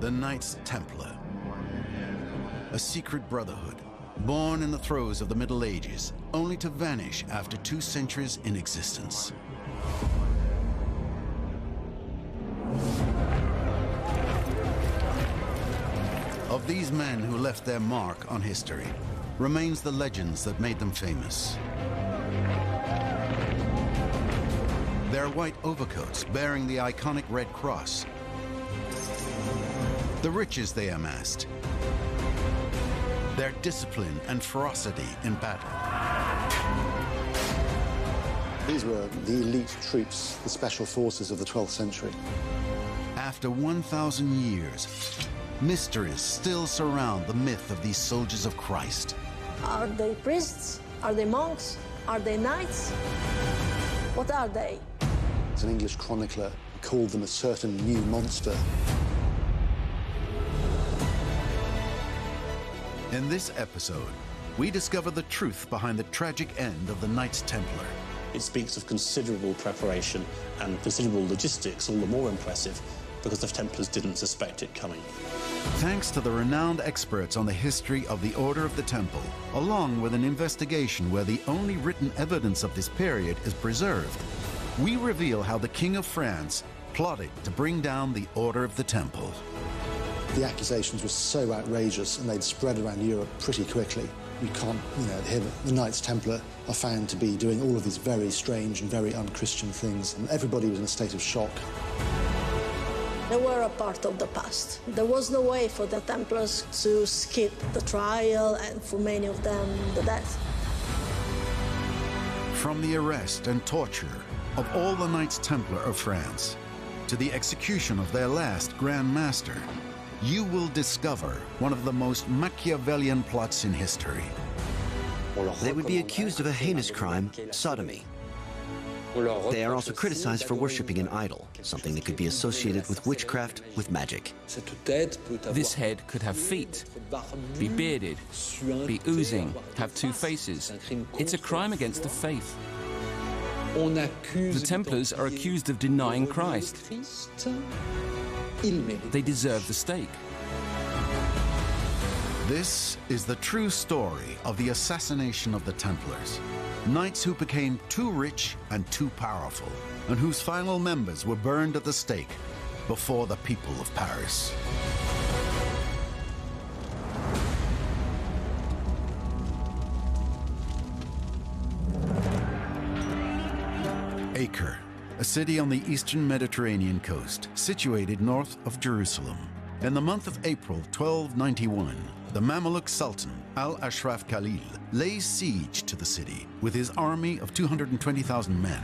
The Knights Templar, a secret brotherhood born in the throes of the Middle Ages, only to vanish after 2 centuries in existence. Of these men who left their mark on history, remains the legends that made them famous. Their white overcoats bearing the iconic Red Cross, the riches they amassed, their discipline and ferocity in battle. These were the elite troops, the special forces of the 12th century. After 1,000 years, mysteries still surround the myth of these soldiers of Christ. Are they priests? Are they monks? Are they knights? What are they? An English chronicler called them a certain new monster. In this episode, we discover the truth behind the tragic end of the Knights Templar. It speaks of considerable preparation and considerable logistics, all the more impressive because the Templars didn't suspect it coming. Thanks to the renowned experts on the history of the Order of the Temple, along with an investigation where the only written evidence of this period is preserved, we reveal how the King of France plotted to bring down the Order of the Temple. The accusations were so outrageous and they'd spread around Europe pretty quickly. You can't, here the Knights Templar are found to be doing all of these very strange and very un-Christian things, and everybody was in a state of shock. They were a part of the past. There was no way for the Templars to skip the trial and for many of them, the death. From the arrest and torture of all the Knights Templar of France to the execution of their last Grand Master, you will discover one of the most Machiavellian plots in history. They would be accused of a heinous crime, sodomy. They are also criticized for worshipping an idol, something that could be associated with witchcraft, with magic. This head could have feet, be bearded, be oozing, have 2 faces. It's a crime against the faith. The Templars are accused of denying Christ. They deserve the stake. This is the true story of the assassination of the Templars. Knights who became too rich and too powerful, and whose final members were burned at the stake before the people of Paris. Acre, a city on the eastern Mediterranean coast, situated north of Jerusalem. In the month of April 1291, the Mamluk Sultan, Al-Ashraf Khalil, lays siege to the city with his army of 220,000 men.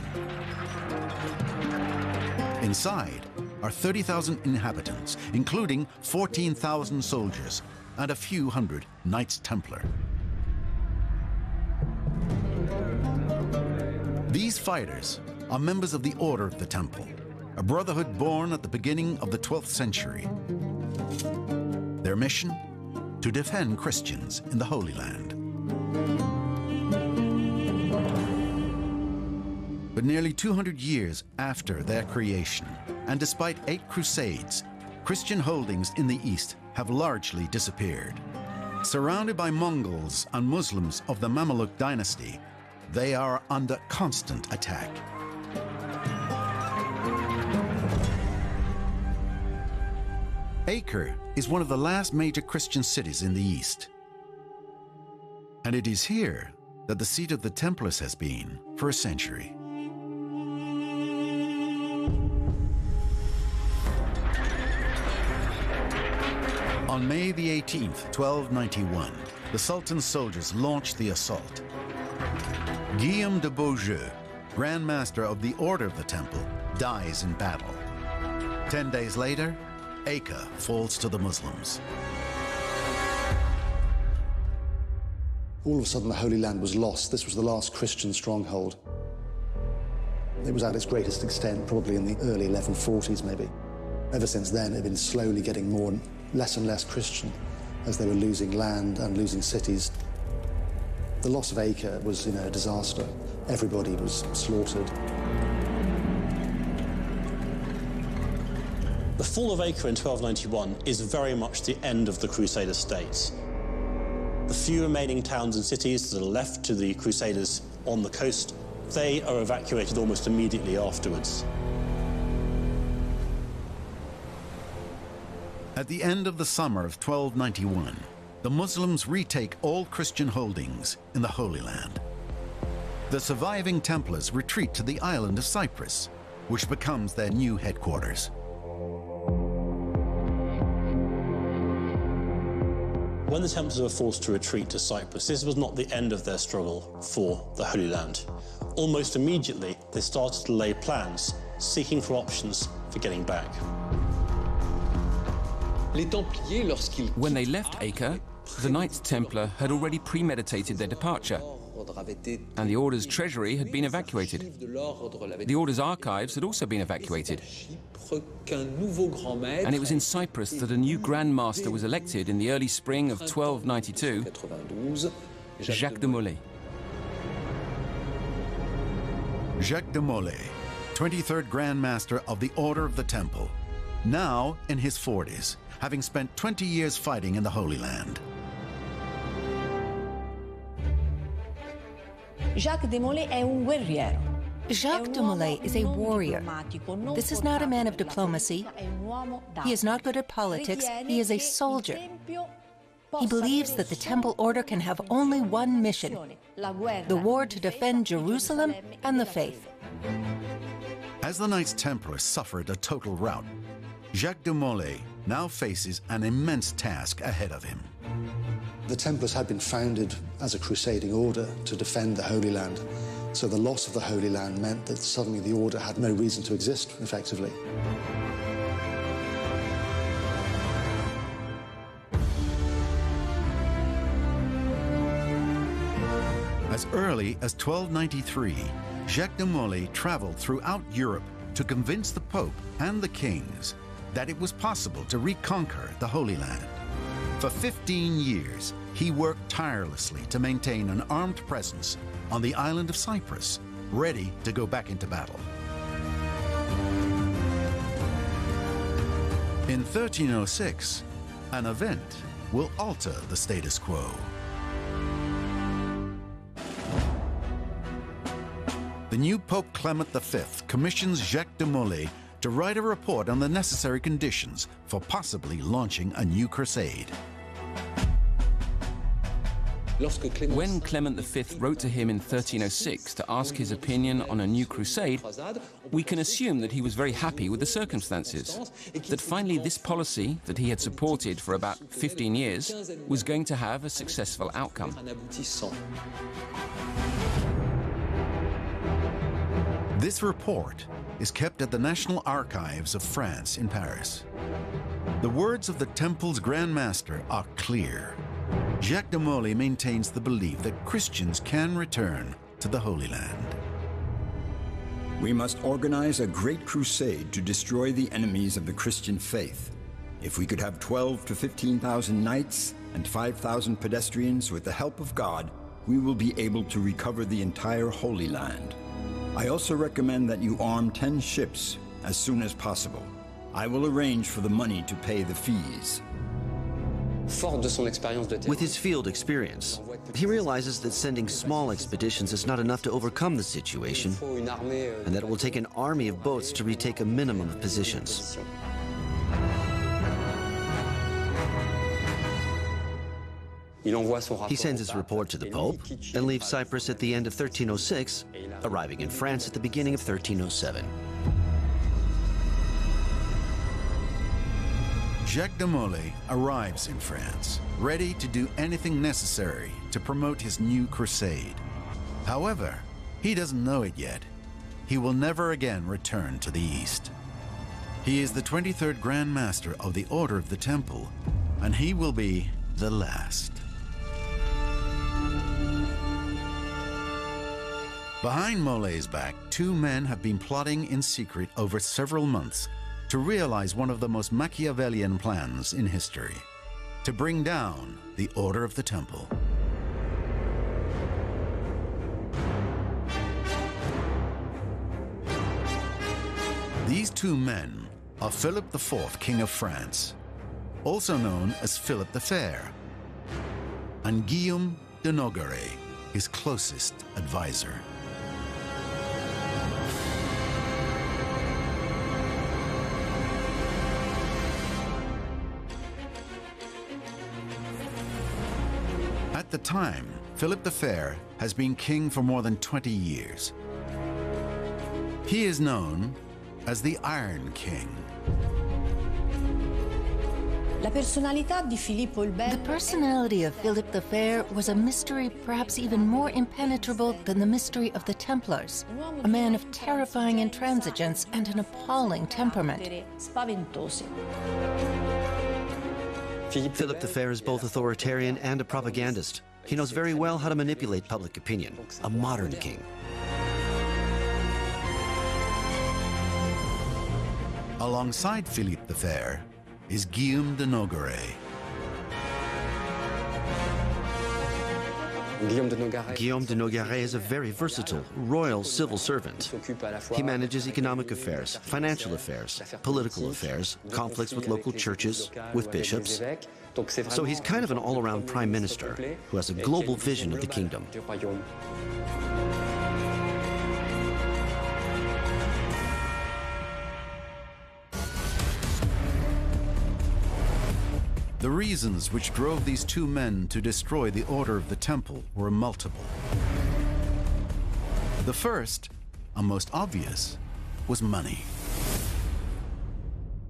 Inside are 30,000 inhabitants, including 14,000 soldiers and a few hundred Knights Templar. These fighters are members of the Order of the Temple, a brotherhood born at the beginning of the 12th century. Their mission? To defend Christians in the Holy Land. But nearly 200 years after their creation, and despite 8 crusades, Christian holdings in the East have largely disappeared. Surrounded by Mongols and Muslims of the Mamluk dynasty, they are under constant attack. Acre is one of the last major Christian cities in the East. And it is here that the seat of the Templars has been for a century. On May the 18th, 1291, the Sultan's soldiers launched the assault. Guillaume de Beaujeu, Grand Master of the Order of the Temple, dies in battle. 10 days later, Acre falls to the Muslims. All of a sudden, the Holy Land was lost. This was the last Christian stronghold. It was at its greatest extent probably in the early 1140s, maybe. Ever since then, it had been slowly getting less and less Christian as they were losing land and losing cities. The loss of Acre was, a disaster. Everybody was slaughtered. The fall of Acre in 1291 is very much the end of the Crusader states. The few remaining towns and cities that are left to the Crusaders on the coast, they are evacuated almost immediately afterwards. At the end of the summer of 1291, the Muslims retake all Christian holdings in the Holy Land. The surviving Templars retreat to the island of Cyprus, which becomes their new headquarters. When the Templars were forced to retreat to Cyprus, this was not the end of their struggle for the Holy Land. Almost immediately, they started to lay plans, seeking for options for getting back. When they left Acre, the Knights Templar had already premeditated their departure, and the Order's treasury had been evacuated. The Order's archives had also been evacuated. And it was in Cyprus that a new Grand Master was elected in the early spring of 1292, Jacques de Molay. Jacques de Molay, 23rd Grand Master of the Order of the Temple, now in his 40s, having spent 20 years fighting in the Holy Land. Jacques de Molay è un guerriero. Jacques de Molay is a warrior. This is not a man of diplomacy. He is not good at politics. He is a soldier. He believes that the Temple Order can have only one mission, the war to defend Jerusalem and the faith. As the Knights Templar suffered a total rout, Jacques de Molay now faces an immense task ahead of him. The Templars had been founded as a crusading order to defend the Holy Land. So the loss of the Holy Land meant that suddenly the order had no reason to exist, effectively. As early as 1293, Jacques de Molay traveled throughout Europe to convince the Pope and the kings that it was possible to reconquer the Holy Land. For 15 years, he worked tirelessly to maintain an armed presence on the island of Cyprus, ready to go back into battle. In 1306, an event will alter the status quo. The new Pope Clement V commissions Jacques de Molay to write a report on the necessary conditions for possibly launching a new crusade. When Clement V wrote to him in 1306 to ask his opinion on a new crusade, we can assume that he was very happy with the circumstances, that finally this policy that he had supported for about 15 years was going to have a successful outcome. This report is kept at the National Archives of France in Paris. The words of the Temple's Grand Master are clear. Jacques de Molay maintains the belief that Christians can return to the Holy Land. We must organize a great crusade to destroy the enemies of the Christian faith. If we could have 12 to 15,000 knights and 5,000 pedestrians with the help of God, we will be able to recover the entire Holy Land. I also recommend that you arm 10 ships as soon as possible. I will arrange for the money to pay the fees. With his field experience, he realizes that sending small expeditions is not enough to overcome the situation, and that it will take an army of boats to retake a minimum of positions. He sends his report to the Pope and leaves Cyprus at the end of 1306, arriving in France at the beginning of 1307. Jacques de Molay arrives in France, ready to do anything necessary to promote his new crusade. However, he doesn't know it yet. He will never again return to the East. He is the 23rd Grand Master of the Order of the Temple, and he will be the last. Behind Molay's back, two men have been plotting in secret over several months to realize one of the most Machiavellian plans in history, to bring down the Order of the Temple. These two men of Philip IV, King of France, also known as Philip the Fair, and Guillaume de Nogaret, his closest advisor. At the time, Philip the Fair has been king for more than 20 years. He is known as the Iron King. The personality of Philip the Fair was a mystery perhaps even more impenetrable than the mystery of the Templars, a man of terrifying intransigence and an appalling temperament. Philip the Fair is both authoritarian and a propagandist. He knows very well how to manipulate public opinion, a modern king. Alongside Philippe the Fair is Guillaume de Nogaret. Guillaume de Nogaret is a very versatile, royal civil servant. He manages economic affairs, financial affairs, political affairs, conflicts with local churches, with bishops. So he's kind of an all-around prime minister who has a global vision of the kingdom. The reasons which drove these two men to destroy the Order of the Temple were multiple. The first, and most obvious, was money.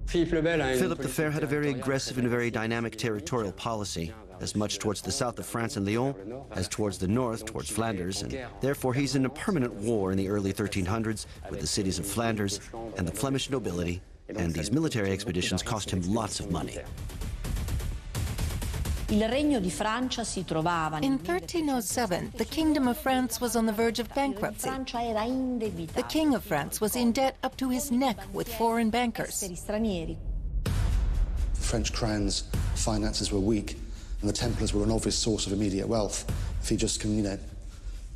Philip the Fair had a very aggressive and a very dynamic territorial policy, as much towards the south of France and Lyon as towards the north, towards Flanders, and therefore he's in a permanent war in the early 1300s with the cities of Flanders and the Flemish nobility, and these military expeditions cost him lots of money. In 1307, the Kingdom of France was on the verge of bankruptcy. The King of France was in debt up to his neck with foreign bankers. The French crown's finances were weak, and the Templars were an obvious source of immediate wealth. If he just can,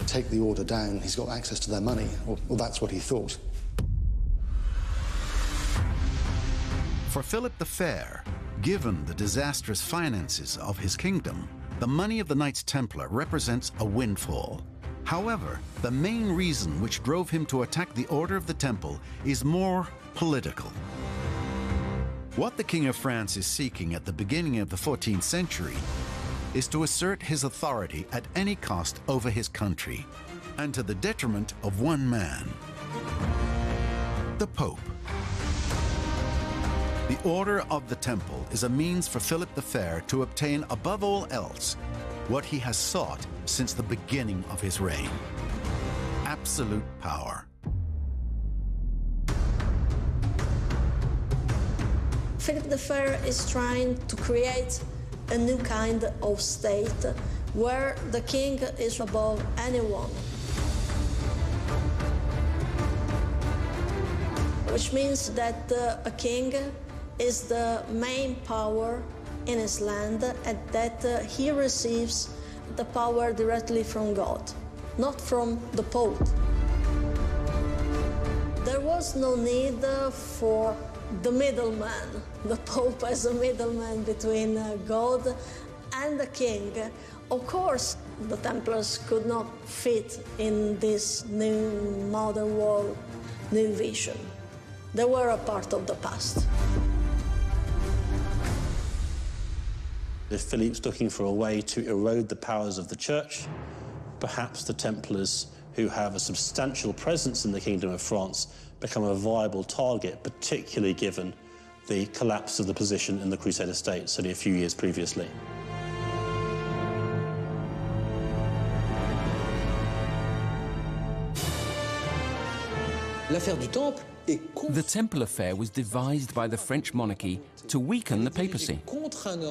take the order down, he's got access to their money. Well, that's what he thought. For Philip the Fair, given the disastrous finances of his kingdom, the money of the Knights Templar represents a windfall. However, the main reason which drove him to attack the Order of the Temple is more political. What the King of France is seeking at the beginning of the 14th century is to assert his authority at any cost over his country, and to the detriment of one man, the Pope. The Order of the Temple is a means for Philip the Fair to obtain above all else what he has sought since the beginning of his reign: absolute power. Philip the Fair is trying to create a new kind of state where the king is above anyone. Which means that a king is the main power in his land, and that he receives the power directly from God, not from the Pope. There was no need for the middleman, the Pope as a middleman between God and the king. Of course, the Templars could not fit in this new modern world, new vision. They were a part of the past. If Philippe's looking for a way to erode the powers of the Church, perhaps the Templars, who have a substantial presence in the Kingdom of France, become a viable target, particularly given the collapse of the position in the Crusader states only a few years previously. The Temple affair was devised by the French monarchy to weaken the papacy.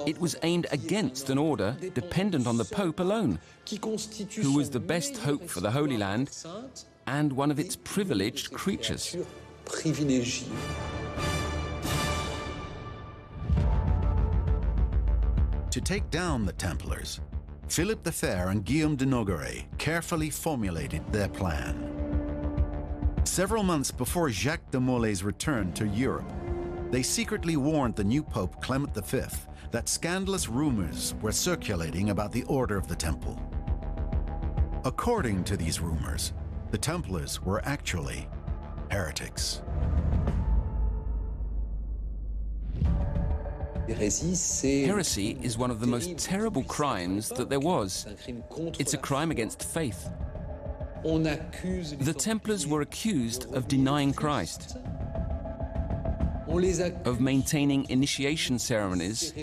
It was aimed against an order dependent on the Pope alone, who was the best hope for the Holy Land and one of its privileged creatures. To take down the Templars, Philip the Fair and Guillaume de Nogaret carefully formulated their plan. Several months before Jacques de Molay's return to Europe, they secretly warned the new Pope Clement V that scandalous rumors were circulating about the Order of the Temple. According to these rumors, the Templars were actually heretics. Heresy is one of the most terrible crimes that there was. It's a crime against faith. The Templars were accused of denying Christ, of maintaining initiation ceremonies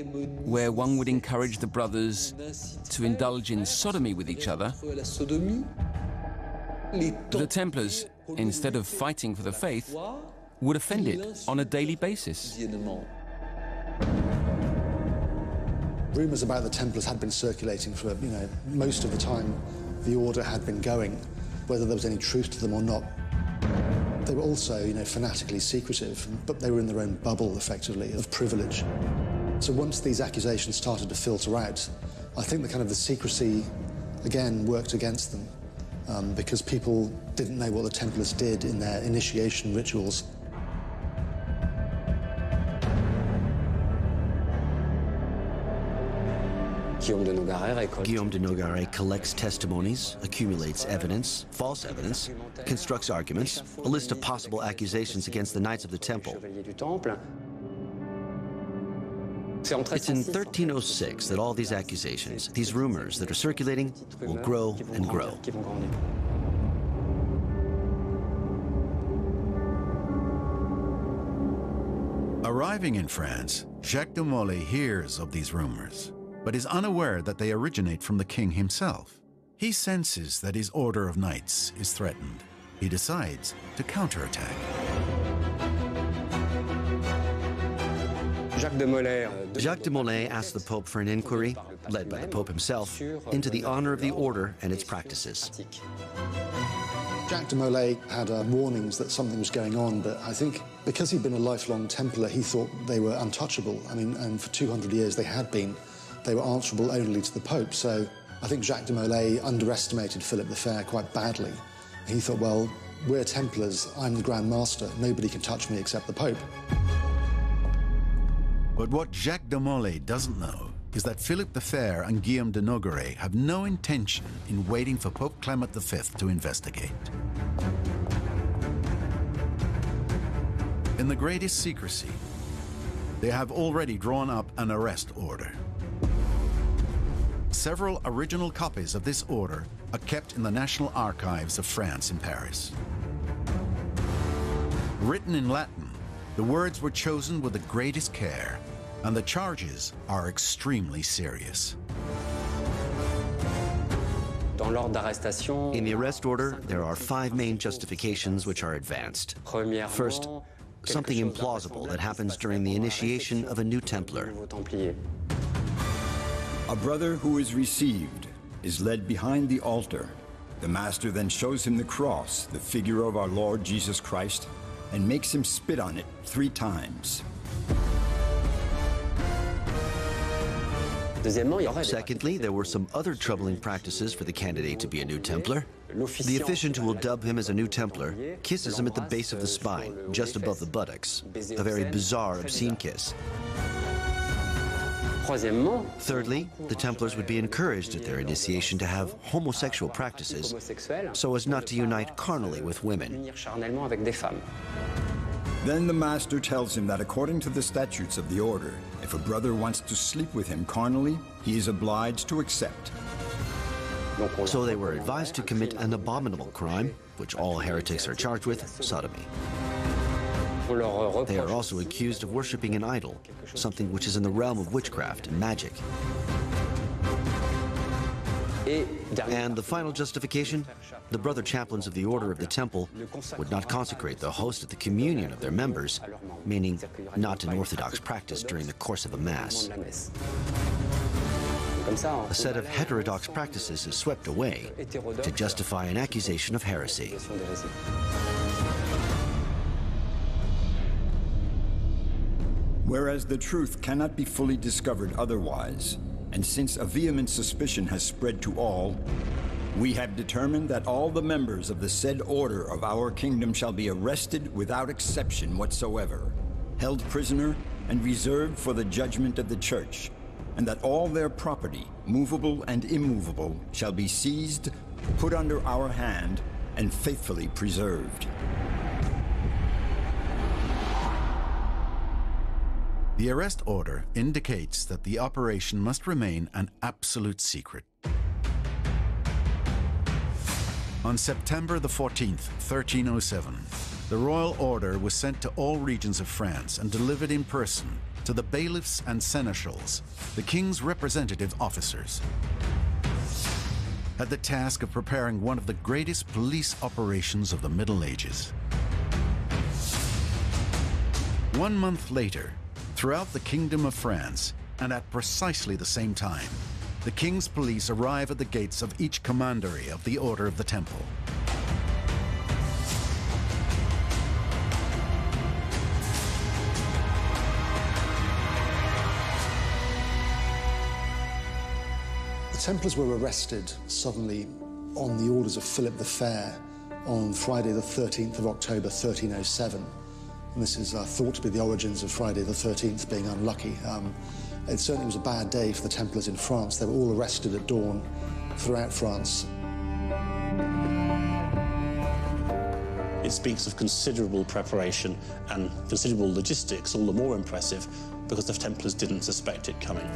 where one would encourage the brothers to indulge in sodomy with each other. The Templars, instead of fighting for the faith, would offend it on a daily basis. Rumours about the Templars had been circulating for, most of the time the order had been going, whether there was any truth to them or not. They were also, fanatically secretive, but they were in their own bubble, effectively, of privilege. So once these accusations started to filter out, I think the secrecy, again, worked against them, because people didn't know what the Templars did in their initiation rituals. Guillaume de Nogaret collects testimonies, accumulates evidence, false evidence, constructs arguments, a list of possible accusations against the Knights of the Temple. It's in 1306 that all these accusations, these rumors that are circulating, will grow and grow. Arriving in France, Jacques de Molay hears of these rumors, but is unaware that they originate from the king himself. He senses that his order of knights is threatened. He decides to counterattack. Jacques de Molay asked the Pope for an inquiry, led by the Pope himself, into the honor of the order and its practices. Jacques de Molay had warnings that something was going on, but I think because he'd been a lifelong Templar, he thought they were untouchable. And for 200 years they had been. They were answerable only to the Pope. So I think Jacques de Molay underestimated Philip the Fair quite badly. He thought, well, we're Templars, I'm the Grand Master, nobody can touch me except the Pope. But what Jacques de Molay doesn't know is that Philip the Fair and Guillaume de Nogaret have no intention in waiting for Pope Clement V to investigate. In the greatest secrecy, they have already drawn up an arrest order. Several original copies of this order are kept in the National Archives of France in Paris. Written in Latin, the words were chosen with the greatest care, and the charges are extremely serious. In the arrest order, there are 5 main justifications which are advanced. First, something implausible that happens during the initiation of a new Templar. A brother who is received is led behind the altar. The master then shows him the cross, the figure of our Lord Jesus Christ, and makes him spit on it 3 times. Secondly, there were some other troubling practices for the candidate to be a new Templar. The officiant who will dub him as a new Templar kisses him at the base of the spine, just above the buttocks. A very bizarre, obscene kiss. Thirdly, the Templars would be encouraged at their initiation to have homosexual practices so as not to unite carnally with women. Then the master tells him that according to the statutes of the order, if a brother wants to sleep with him carnally, he is obliged to accept. So they were advised to commit an abominable crime, which all heretics are charged with, sodomy. They are also accused of worshipping an idol, something which is in the realm of witchcraft and magic. And the final justification, the brother chaplains of the Order of the Temple would not consecrate the host at the communion of their members, meaning not an orthodox practice during the course of a Mass. A set of heterodox practices is swept away to justify an accusation of heresy. Whereas the truth cannot be fully discovered otherwise, and since a vehement suspicion has spread to all, we have determined that all the members of the said order of our kingdom shall be arrested without exception whatsoever, held prisoner and reserved for the judgment of the Church, and that all their property, movable and immovable, shall be seized, put under our hand, and faithfully preserved. The arrest order indicates that the operation must remain an absolute secret. On September the 14th, 1307, the royal order was sent to all regions of France and delivered in person to the bailiffs and seneschals, the king's representative officers, had the task of preparing one of the greatest police operations of the Middle Ages. 1 month later, throughout the Kingdom of France, and at precisely the same time, the king's police arrive at the gates of each commandery of the Order of the Temple. The Templars were arrested suddenly on the orders of Philip the Fair on Friday the 13th of October 1307. And this is thought to be the origins of Friday the 13th being unlucky. It certainly was a bad day for the Templars in France. They were all arrested at dawn throughout France. It speaks of considerable preparation and considerable logistics, all the more impressive because the Templars didn't suspect it coming.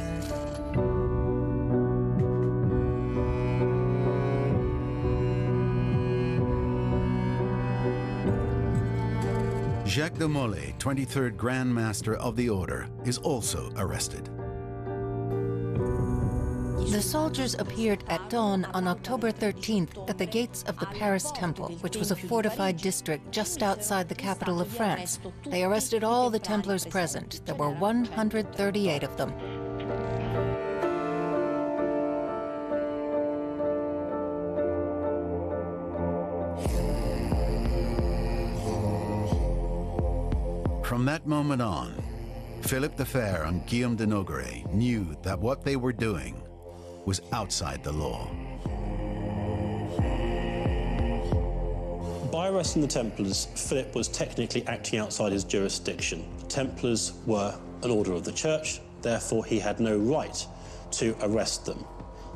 Jacques de Molay, 23rd Grand Master of the Order, is also arrested. The soldiers appeared at dawn on October 13th at the gates of the Paris Temple, which was a fortified district just outside the capital of France. They arrested all the Templars present. There were 138 of them. From that moment on, Philip the Fair and Guillaume de Nogaret knew that what they were doing was outside the law. By arresting the Templars, Philip was technically acting outside his jurisdiction. The Templars were an order of the Church, therefore he had no right to arrest them.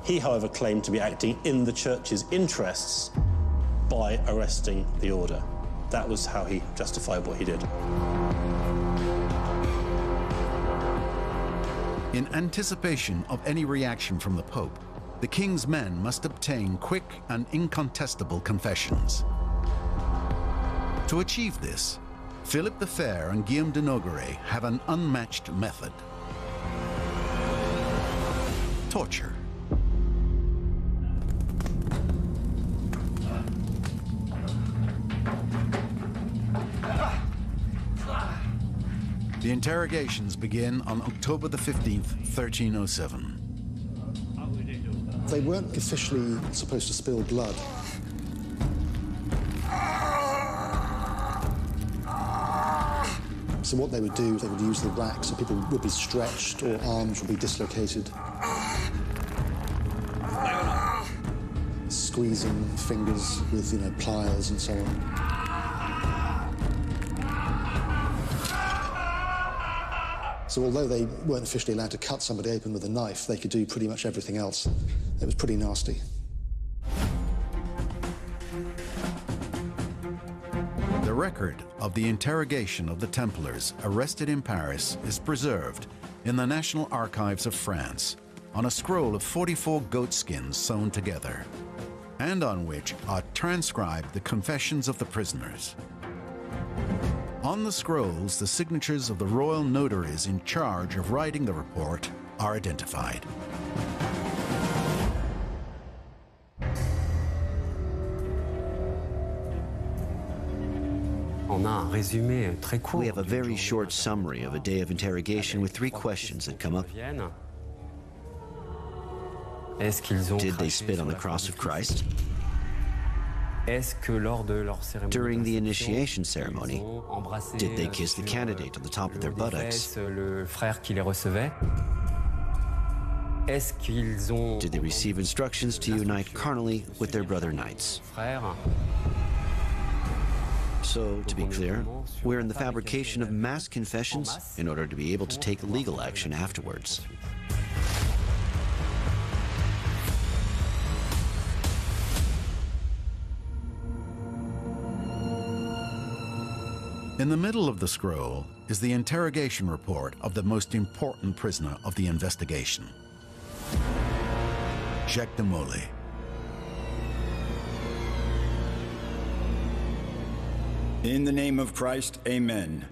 He, however, claimed to be acting in the Church's interests by arresting the order. That was how he justified what he did. In anticipation of any reaction from the Pope, the king's men must obtain quick and incontestable confessions. To achieve this, Philip the Fair and Guillaume de Nogaret have an unmatched method: torture. The interrogations begin on October the 15th, 1307. They weren't officially supposed to spill blood. So what they would do, they would use the rack, so people would be stretched or arms would be dislocated. Squeezing fingers with, pliers and so on. So although they weren't officially allowed to cut somebody open with a knife, they could do pretty much everything else. It was pretty nasty. The record of the interrogation of the Templars arrested in Paris is preserved in the National Archives of France on a scroll of 44 goat skins sewn together, and on which are transcribed the confessions of the prisoners. On the scrolls, the signatures of the royal notaries in charge of writing the report are identified. We have a very short summary of a day of interrogation with 3 questions that come up. Did they spit on the cross of Christ? During the initiation ceremony, did they kiss the candidate on the top of their buttocks? Did they receive instructions to unite carnally with their brother knights? So, to be clear, we're in the fabrication of mass confessions in order to be able to take legal action afterwards. In the middle of the scroll is the interrogation report of the most important prisoner of the investigation, Jacques de Molay. In the name of Christ, amen.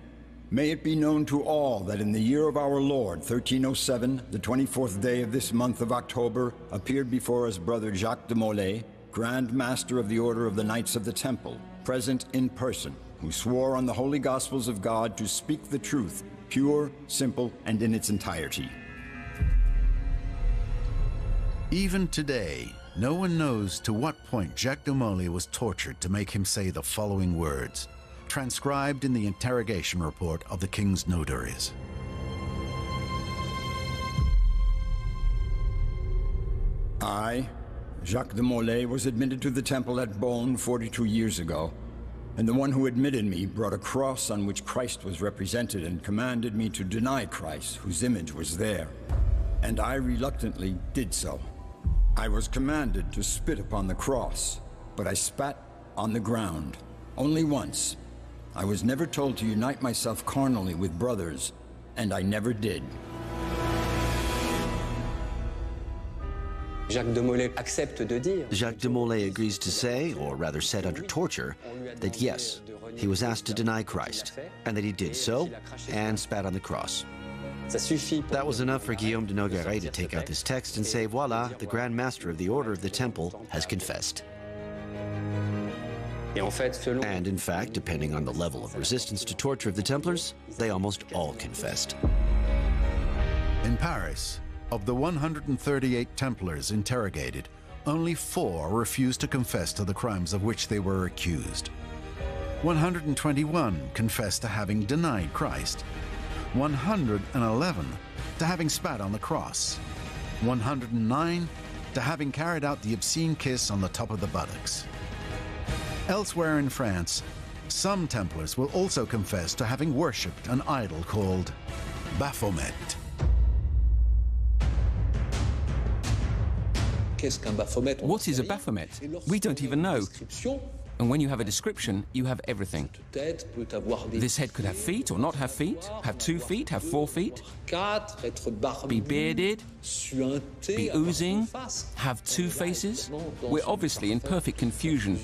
May it be known to all that in the year of our Lord, 1307, the 24th day of this month of October, appeared before us Brother Jacques de Molay, Grand Master of the Order of the Knights of the Temple, present in person, who swore on the holy Gospels of God to speak the truth, pure, simple, and in its entirety. Even today, no one knows to what point Jacques de Molay was tortured to make him say the following words, transcribed in the interrogation report of the king's notaries. I, Jacques de Molay, was admitted to the temple at Beaune 42 years ago, and the one who admitted me brought a cross on which Christ was represented and commanded me to deny Christ, whose image was there. And I reluctantly did so. I was commanded to spit upon the cross, but I spat on the ground, only once. I was never told to unite myself carnally with brothers, and I never did. Jacques de Molay agrees to say, or rather said under torture, that yes, he was asked to deny Christ, and that he did so, and spat on the cross. That was enough for Guillaume de Nogaret to take out this text and say, voila, the Grand Master of the Order of the Temple has confessed. And in fact, depending on the level of resistance to torture of the Templars, they almost all confessed. In Paris, of the 138 Templars interrogated, only 4 refused to confess to the crimes of which they were accused. 121 confessed to having denied Christ, 111 to having spat on the cross, 109 to having carried out the obscene kiss on the top of the buttocks. Elsewhere in France, some Templars will also confess to having worshipped an idol called Baphomet. What is a Baphomet? We don't even know. And when you have a description, you have everything. This head could have feet or not have feet, have 2 feet, have 4 feet, be bearded, be oozing, have 2 faces. We're obviously in perfect confusion,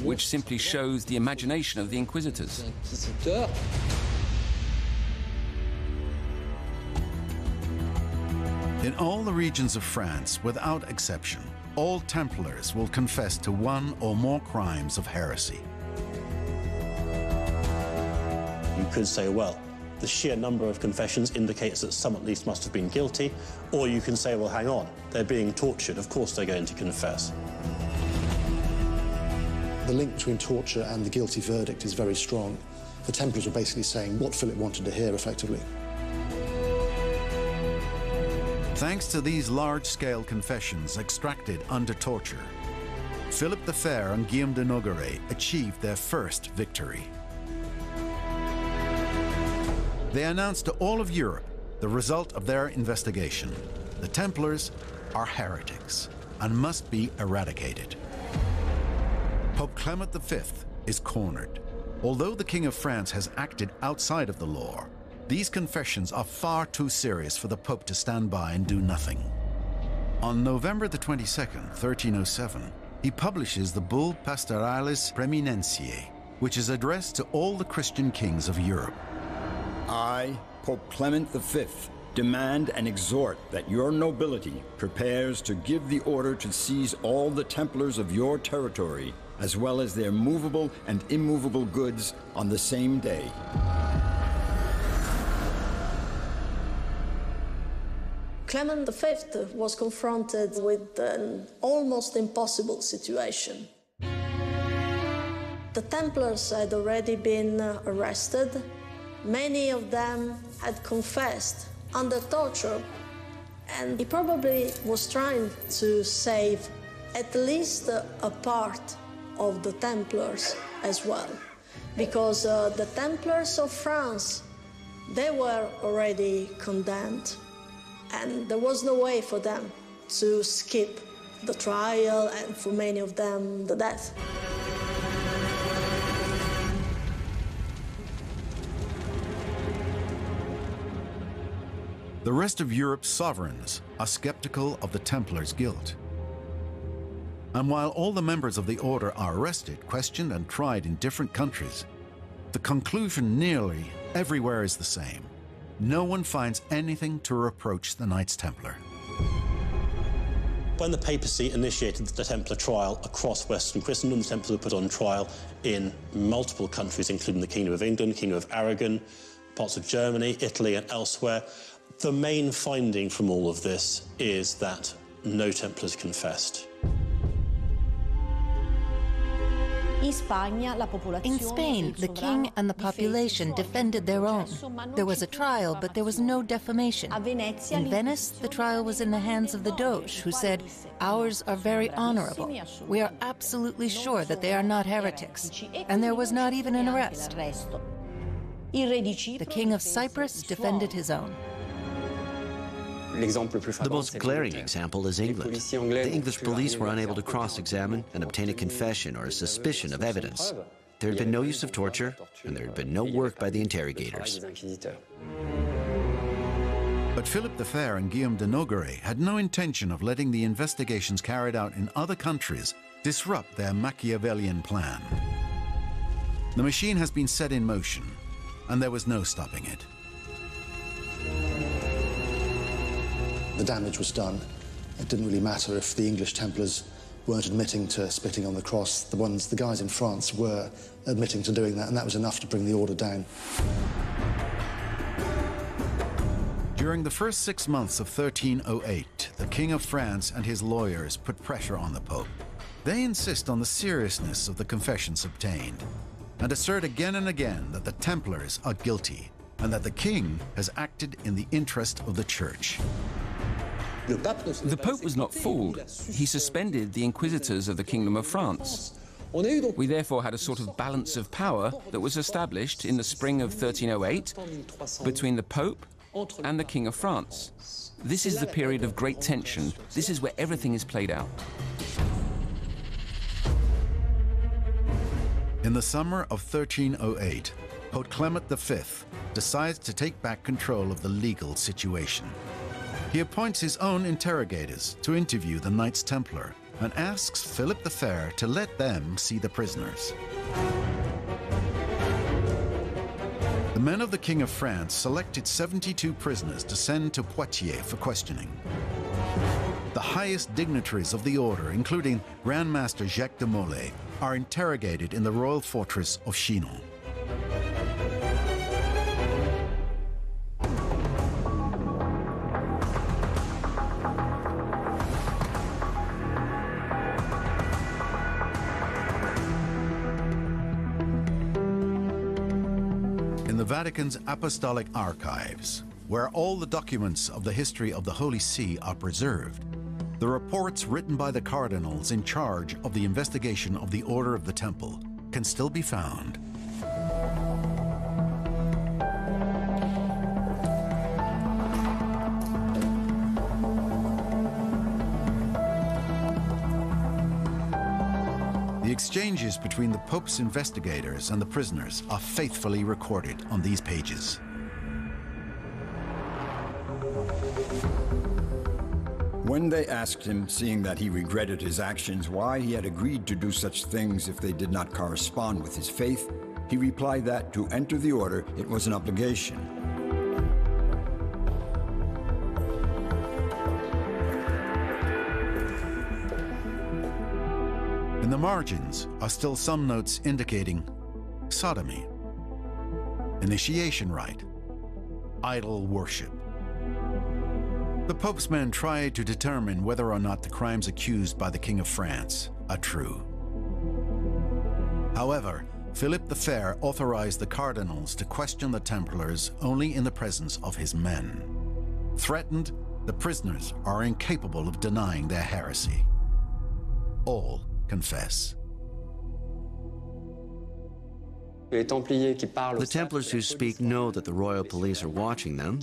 which simply shows the imagination of the inquisitors. In all the regions of France, without exception, all Templars will confess to one or more crimes of heresy. You could say, well, the sheer number of confessions indicates that some at least must have been guilty, or you can say, well, hang on, they're being tortured, of course they're going to confess. The link between torture and the guilty verdict is very strong. The Templars were basically saying what Philip wanted to hear, effectively. Thanks to these large-scale confessions extracted under torture, Philip the Fair and Guillaume de Nogaret achieved their first victory. They announced to all of Europe the result of their investigation. The Templars are heretics and must be eradicated. Pope Clement V is cornered. Although the King of France has acted outside of the law, these confessions are far too serious for the Pope to stand by and do nothing. On November the 22nd, 1307, he publishes the bull Pastoralis Preeminentiae, which is addressed to all the Christian kings of Europe. I, Pope Clement V, demand and exhort that your nobility prepares to give the order to seize all the Templars of your territory, as well as their movable and immovable goods on the same day. Clement V was confronted with an almost impossible situation. The Templars had already been arrested. Many of them had confessed under torture, and he probably was trying to save at least a part of the Templars as well. because the Templars of France, they were already condemned, and there was no way for them to skip the trial, and for many of them, the death. The rest of Europe's sovereigns are skeptical of the Templars' guilt. And while all the members of the order are arrested, questioned, and tried in different countries, the conclusion nearly everywhere is the same. No one finds anything to reproach the Knights Templar. When the papacy initiated the Templar trial across Western Christendom, the Templars were put on trial in multiple countries, including the Kingdom of England, Kingdom of Aragon, parts of Germany, Italy, and elsewhere. The main finding from all of this is that no Templars confessed. In Spain, the king and the population defended their own. There was a trial, but there was no defamation. In Venice, the trial was in the hands of the Doge, who said, "Ours are very honorable. We are absolutely sure that they are not heretics." And there was not even an arrest. The king of Cyprus defended his own. The most glaring example is England. The English police were unable to cross-examine and obtain a confession or a suspicion of evidence. There had been no use of torture, and there had been no work by the interrogators. But Philip the Fair and Guillaume de Nogaret had no intention of letting the investigations carried out in other countries disrupt their Machiavellian plan. The machine has been set in motion, and there was no stopping it. The damage was done. It didn't really matter if the English Templars weren't admitting to spitting on the cross. The guys in France were admitting to doing that, and that was enough to bring the order down. During the first 6 months of 1308, the King of France and his lawyers put pressure on the Pope. They insist on the seriousness of the confessions obtained and assert again and again that the Templars are guilty and that the king has acted in the interest of the Church. The Pope was not fooled. He suspended the inquisitors of the Kingdom of France. We therefore had a sort of balance of power that was established in the spring of 1308 between the Pope and the King of France. This is the period of great tension. This is where everything is played out. In the summer of 1308, Pope Clement V decides to take back control of the legal situation. He appoints his own interrogators to interview the Knights Templar and asks Philip the Fair to let them see the prisoners. The men of the King of France selected 72 prisoners to send to Poitiers for questioning. The highest dignitaries of the order, including Grand Master Jacques de Molay, are interrogated in the royal fortress of Chinon. In the Vatican's Apostolic Archives, where all the documents of the history of the Holy See are preserved, the reports written by the cardinals in charge of the investigation of the Order of the Temple can still be found. The exchanges between the Pope's investigators and the prisoners are faithfully recorded on these pages. When they asked him, seeing that he regretted his actions, why he had agreed to do such things if they did not correspond with his faith, he replied that to enter the order, it was an obligation. In the margins are still some notes indicating sodomy, initiation rite, idol worship. The Pope's men tried to determine whether or not the crimes accused by the King of France are true. However, Philip the Fair authorized the cardinals to question the Templars only in the presence of his men. Threatened, the prisoners are incapable of denying their heresy. All confess. The Templars who speak know that the royal police are watching them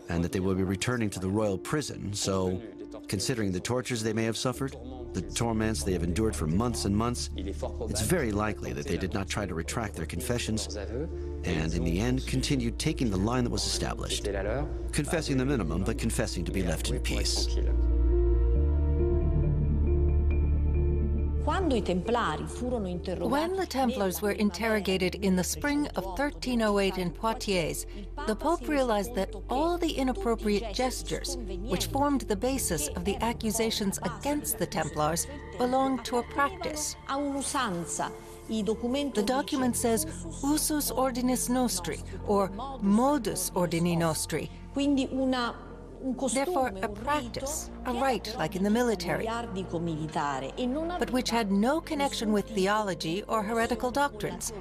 and that they will be returning to the royal prison, so considering the tortures they may have suffered, the torments they have endured for months and months, it's very likely that they did not try to retract their confessions and, in the end, continued taking the line that was established, confessing the minimum, but confessing to be left in peace. When the Templars were interrogated in the spring of 1308 in Poitiers, the Pope realized that all the inappropriate gestures, which formed the basis of the accusations against the Templars, belonged to a practice. The document says usus ordinis nostri, or modus ordini nostri. Therefore, a practice, a rite like in the military, but which had no connection with theology or heretical doctrines.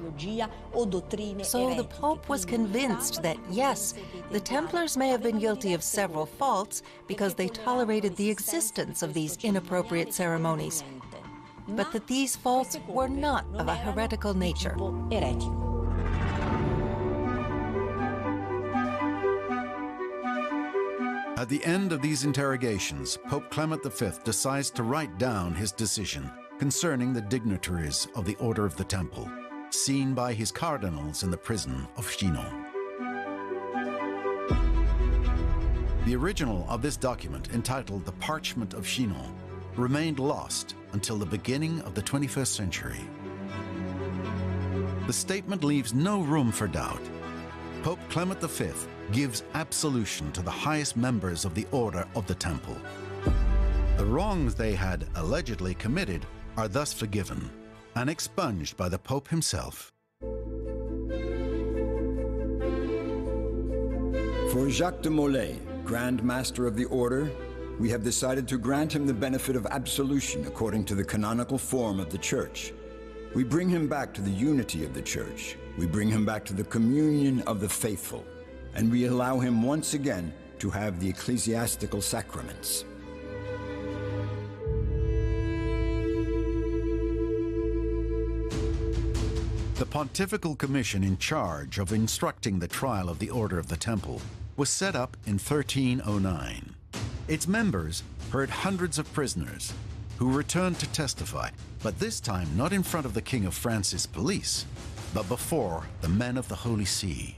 So the Pope was convinced that, yes, the Templars may have been guilty of several faults because they tolerated the existence of these inappropriate ceremonies, but that these faults were not of a heretical nature. At the end of these interrogations, Pope Clement V decides to write down his decision concerning the dignitaries of the Order of the Temple, seen by his cardinals in the prison of Chinon. The original of this document, entitled the Parchment of Chinon, remained lost until the beginning of the 21st century. The statement leaves no room for doubt. Pope Clement V gives absolution to the highest members of the Order of the Temple. The wrongs they had allegedly committed are thus forgiven and expunged by the Pope himself. For Jacques de Molay, Grand Master of the Order, we have decided to grant him the benefit of absolution according to the canonical form of the Church. We bring him back to the unity of the Church. We bring him back to the communion of the faithful. And we allow him once again to have the ecclesiastical sacraments. The Pontifical Commission in charge of instructing the trial of the Order of the Temple was set up in 1309. Its members heard hundreds of prisoners who returned to testify, but this time not in front of the King of France's police, but before the men of the Holy See.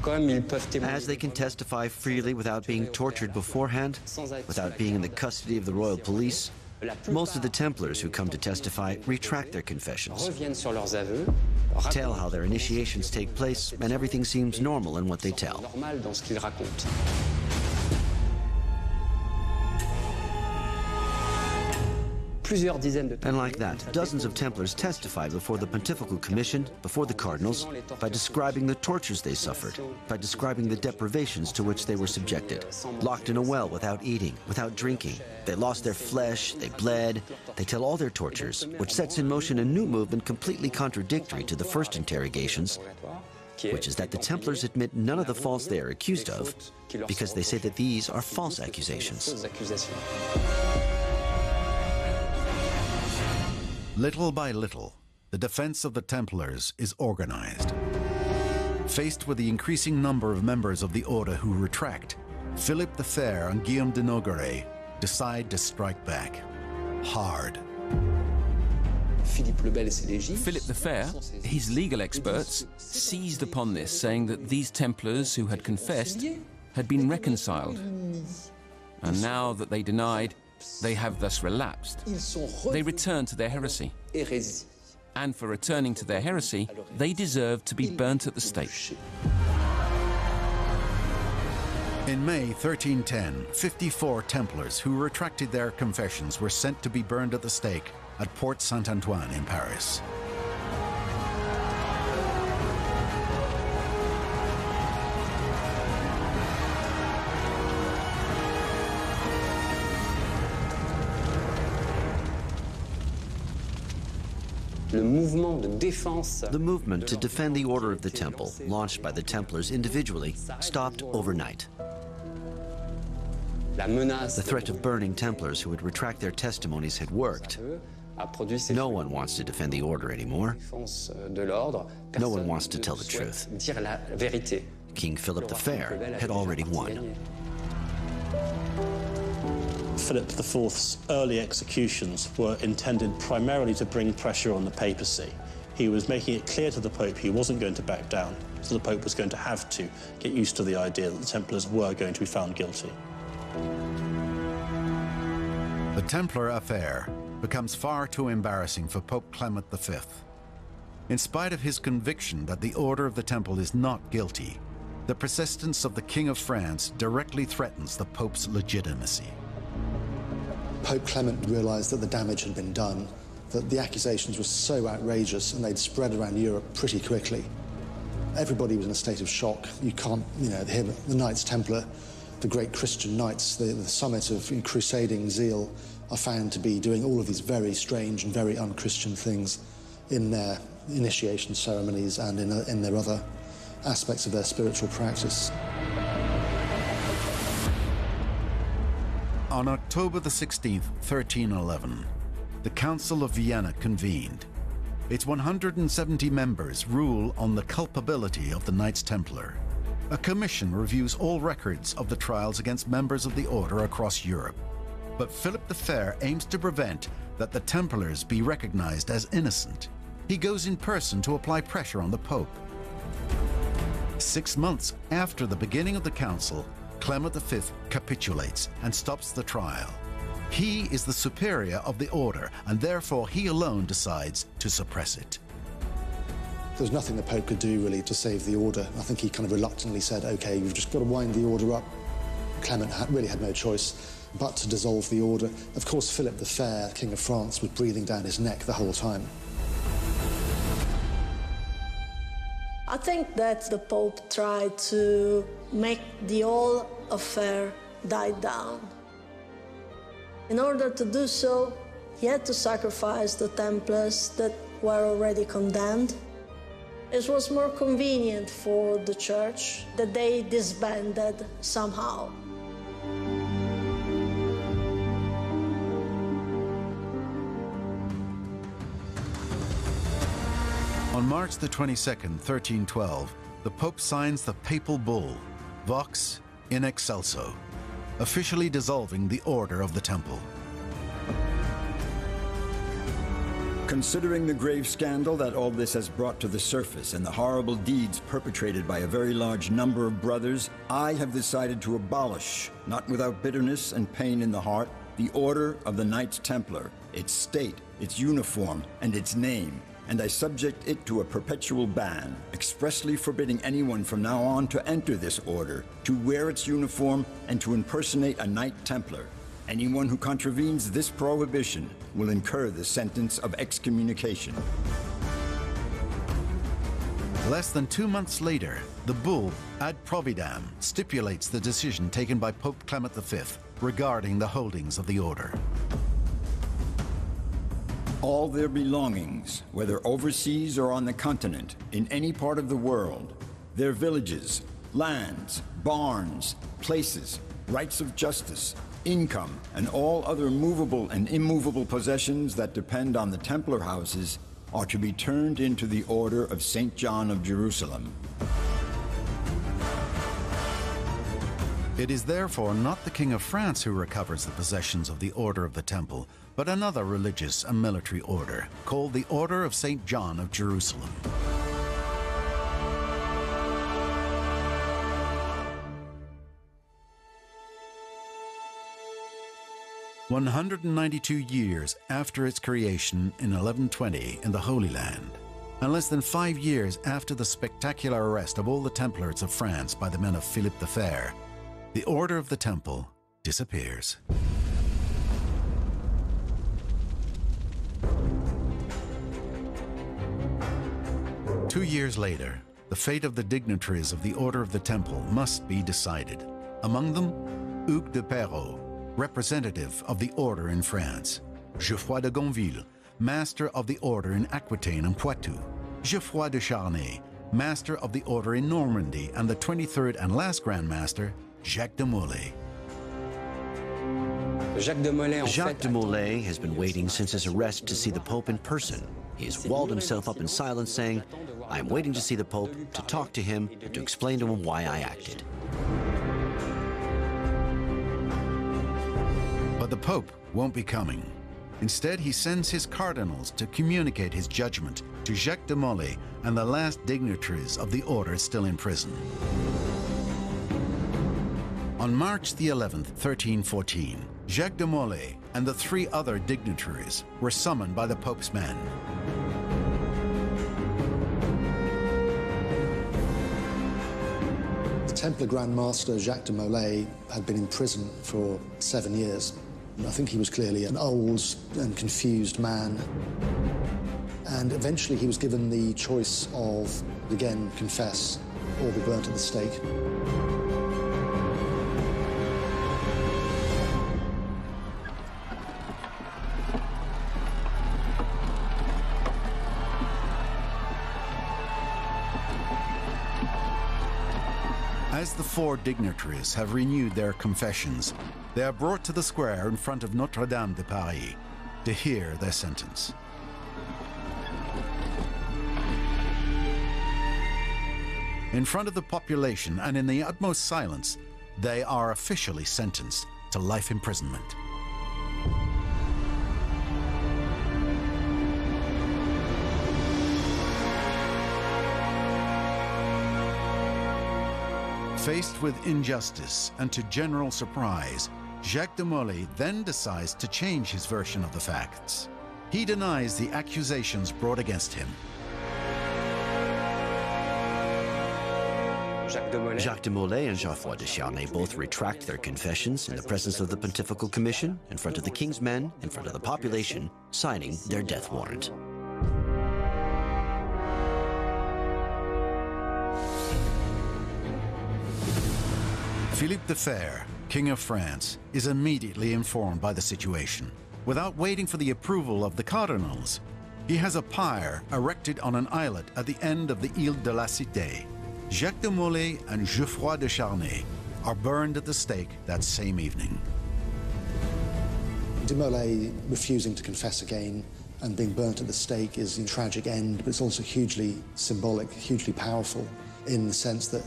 As they can testify freely without being tortured beforehand, without being in the custody of the royal police, most of the Templars who come to testify retract their confessions, tell how their initiations take place, and everything seems normal in what they tell. And like that, dozens of Templars testified before the Pontifical Commission, before the cardinals, by describing the tortures they suffered, by describing the deprivations to which they were subjected. Locked in a well without eating, without drinking. They lost their flesh, they bled. They tell all their tortures, which sets in motion a new movement completely contradictory to the first interrogations, which is that the Templars admit none of the faults they are accused of, because they say that these are false accusations. Little by little, the defense of the Templars is organized. Faced with the increasing number of members of the Order who retract, Philip the Fair and Guillaume de Nogaret decide to strike back. Hard. Philip the Fair, his legal experts, seized upon this, saying that these Templars who had confessed had been reconciled. And now that they denied, they have thus relapsed. They return to their heresy. And for returning to their heresy, they deserve to be burnt at the stake. In May 1310, 54 Templars who retracted their confessions were sent to be burned at the stake at Porte Saint-Antoine in Paris. The movement to defend the Order of the Temple, launched by the Templars individually, stopped overnight. The threat of burning Templars who would retract their testimonies had worked, No one wants to defend the order anymore. No one wants to tell the truth. King Philip the Fair had already won. Philip IV's early executions were intended primarily to bring pressure on the papacy. He was making it clear to the Pope he wasn't going to back down, so the Pope was going to have to get used to the idea that the Templars were going to be found guilty. The Templar affair becomes far too embarrassing for Pope Clement V. In spite of his conviction that the Order of the Temple is not guilty, the persistence of the King of France directly threatens the Pope's legitimacy. Pope Clement realized that the damage had been done, that the accusations were so outrageous and they'd spread around Europe pretty quickly. Everybody was in a state of shock. You can't, hear the Knights Templar, the great Christian knights, the summit of crusading zeal, are found to be doing all of these very strange and very un-Christian things in their initiation ceremonies and in their other aspects of their spiritual practice. On October the 16th, 1311, the Council of Vienna convened. Its 170 members rule on the culpability of the Knights Templar. A commission reviews all records of the trials against members of the order across Europe. But Philip the Fair aims to prevent that the Templars be recognized as innocent. He goes in person to apply pressure on the Pope. 6 months after the beginning of the council, Clement V capitulates and stops the trial. He is the superior of the order, and therefore he alone decides to suppress it. There's nothing the Pope could do really to save the order. I think he kind of reluctantly said, okay, you've just got to wind the order up. Clement really had no choice but to dissolve the order. Of course, Philip the Fair, King of France, was breathing down his neck the whole time. I think that the Pope tried to make the whole affair die down. In order to do so, he had to sacrifice the Templars that were already condemned. It was more convenient for the Church that they disbanded somehow. On March the 22nd, 1312, the Pope signs the papal bull, Vox in Excelso, officially dissolving the Order of the Temple. Considering the grave scandal that all this has brought to the surface and the horrible deeds perpetrated by a very large number of brothers, I have decided to abolish, not without bitterness and pain in the heart, the Order of the Knights Templar, its state, its uniform, and its name, and I subject it to a perpetual ban, expressly forbidding anyone from now on to enter this order, to wear its uniform, and to impersonate a Knight Templar. Anyone who contravenes this prohibition will incur the sentence of excommunication. Less than 2 months later, the bull Ad Providam stipulates the decision taken by Pope Clement V regarding the holdings of the order. All their belongings, whether overseas or on the continent, in any part of the world, their villages, lands, barns, places, rights of justice, income, and all other movable and immovable possessions that depend on the Templar houses are to be turned into the Order of St. John of Jerusalem. It is therefore not the King of France who recovers the possessions of the Order of the Temple, but another religious and military order, called the Order of St. John of Jerusalem. "192 years after its creation in 1120 in the Holy Land, and less than 5 years after the spectacular arrest of all the Templars of France by the men of Philip the Fair, the Order of the Temple disappears. Two years later, the fate of the dignitaries of the Order of the Temple must be decided. Among them, Hugues de Perrot, representative of the Order in France; Geoffroy de Gonville, master of the Order in Aquitaine and Poitou; Geoffroy de Charnay, master of the Order in Normandy; and the 23rd and last Grand Master, Jacques de Molay. Jacques de Molay has been waiting since his arrest to see the Pope in person. He has walled himself up in silence, saying, "I am waiting to see the Pope, to talk to him, and to explain to him why I acted." But the Pope won't be coming. Instead, he sends his cardinals to communicate his judgment to Jacques de Molay and the last dignitaries of the order still in prison. On March the 11th, 1314, Jacques de Molay and the 3 other dignitaries were summoned by the Pope's men. The Templar Grand Master Jacques de Molay had been in prison for 7 years. I think he was clearly an old and confused man. And eventually he was given the choice of, again, confess or be burnt at the stake. As the 4 dignitaries have renewed their confessions, they are brought to the square in front of Notre-Dame de Paris to hear their sentence. In front of the population and in the utmost silence, they are officially sentenced to life imprisonment. Faced with injustice and to general surprise, Jacques de Molay then decides to change his version of the facts. He denies the accusations brought against him. Jacques de Molay and Geoffroy de Charnay both retract their confessions in the presence of the Pontifical Commission, in front of the king's men, in front of the population, signing their death warrant. Philippe the Fair, King of France, is immediately informed by the situation. Without waiting for the approval of the cardinals, he has a pyre erected on an islet at the end of the Ile de la Cité. Jacques de Molay and Geoffroy de Charnay are burned at the stake that same evening. De Molay refusing to confess again and being burnt at the stake is a tragic end, but it's also hugely symbolic, hugely powerful in the sense that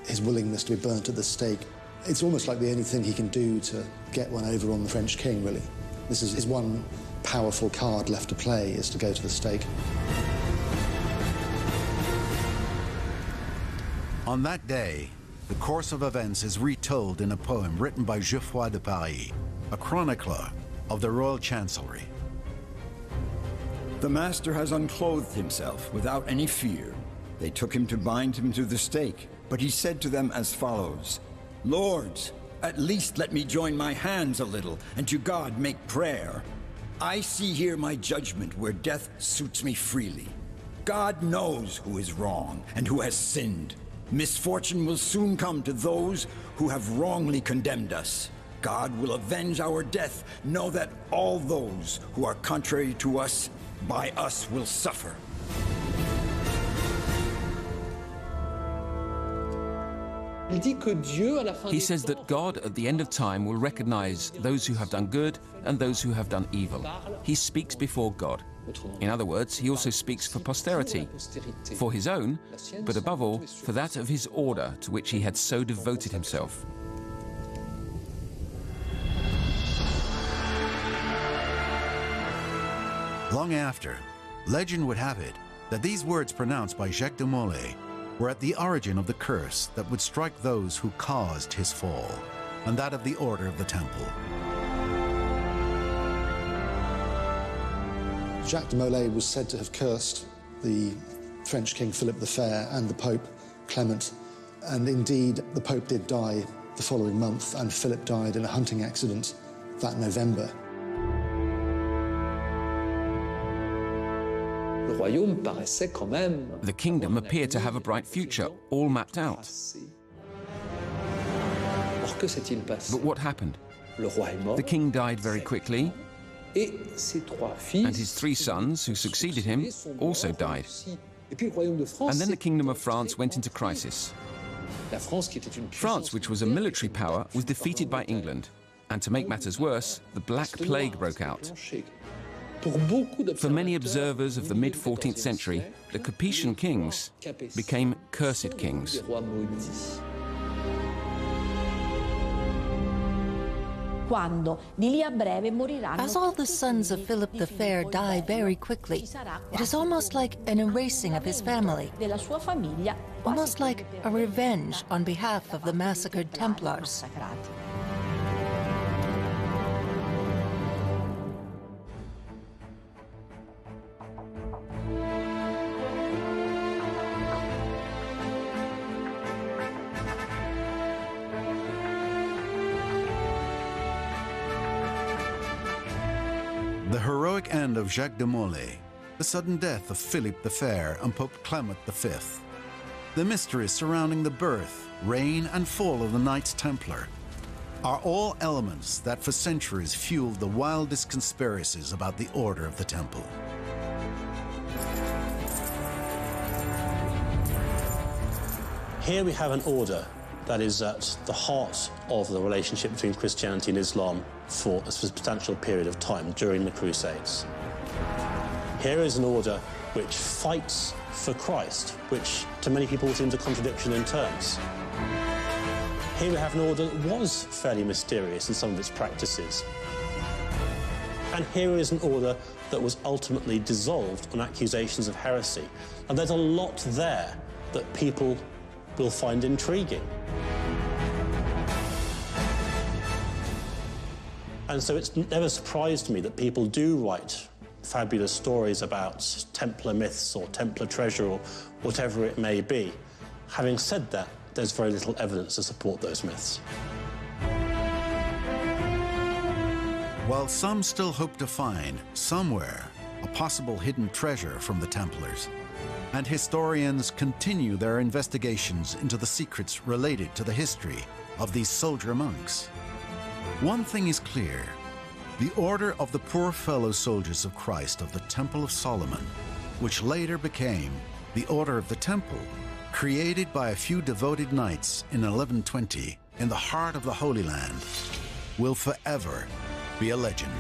his willingness to be burnt at the stake, it's almost like the only thing he can do to get one over on the French king, really. This is his one powerful card left to play, is to go to the stake. On that day, the course of events is retold in a poem written by Geoffroy de Paris, a chronicler of the royal chancellery. The master has unclothed himself without any fear. They took him to bind him to the stake, but he said to them as follows, "Lords, at least let me join my hands a little, and to God make prayer. I see here my judgment where death suits me freely. God knows who is wrong and who has sinned. Misfortune will soon come to those who have wrongly condemned us. God will avenge our death. Know that all those who are contrary to us, by us will suffer." He says that God at the end of time will recognize those who have done good and those who have done evil. He speaks before God. In other words, he also speaks for posterity, for his own, but above all, for that of his order to which he had so devoted himself. Long after, legend would have it that these words pronounced by Jacques de Molay were at the origin of the curse that would strike those who caused his fall, and that of the Order of the Temple. Jacques de Molay was said to have cursed the French King Philip the Fair and the Pope Clement, and indeed the Pope did die the following month, and Philip died in a hunting accident that November. The kingdom appeared to have a bright future, all mapped out. But what happened? The king died very quickly, and his 3 sons, who succeeded him, also died. And then the Kingdom of France went into crisis. France, which was a military power, was defeated by England. And to make matters worse, the Black Plague broke out. For many observers of the mid-14th century, the Capetian kings became cursed kings. As all the sons of Philip the Fair die very quickly, it is almost like an erasing of his family, almost like a revenge on behalf of the massacred Templars. The heroic end of Jacques de Molay, the sudden death of Philip the Fair and Pope Clement V, the mysteries surrounding the birth, reign and fall of the Knights Templar are all elements that for centuries fueled the wildest conspiracies about the Order of the Temple. Here we have an order that is at the heart of the relationship between Christianity and Islam for a substantial period of time during the Crusades. Here is an order which fights for Christ, which to many people seems a contradiction in terms. Here we have an order that was fairly mysterious in some of its practices. And here is an order that was ultimately dissolved on accusations of heresy. And there's a lot there that people will find intriguing. And so it's never surprised me that people do write fabulous stories about Templar myths or Templar treasure or whatever it may be. Having said that, there's very little evidence to support those myths. While some still hope to find, somewhere, a possible hidden treasure from the Templars, and historians continue their investigations into the secrets related to the history of these soldier monks, one thing is clear: the order of the poor fellow soldiers of Christ of the Temple of Solomon, which later became the Order of the Temple, created by a few devoted knights in 1120 in the heart of the Holy Land, will forever be a legend.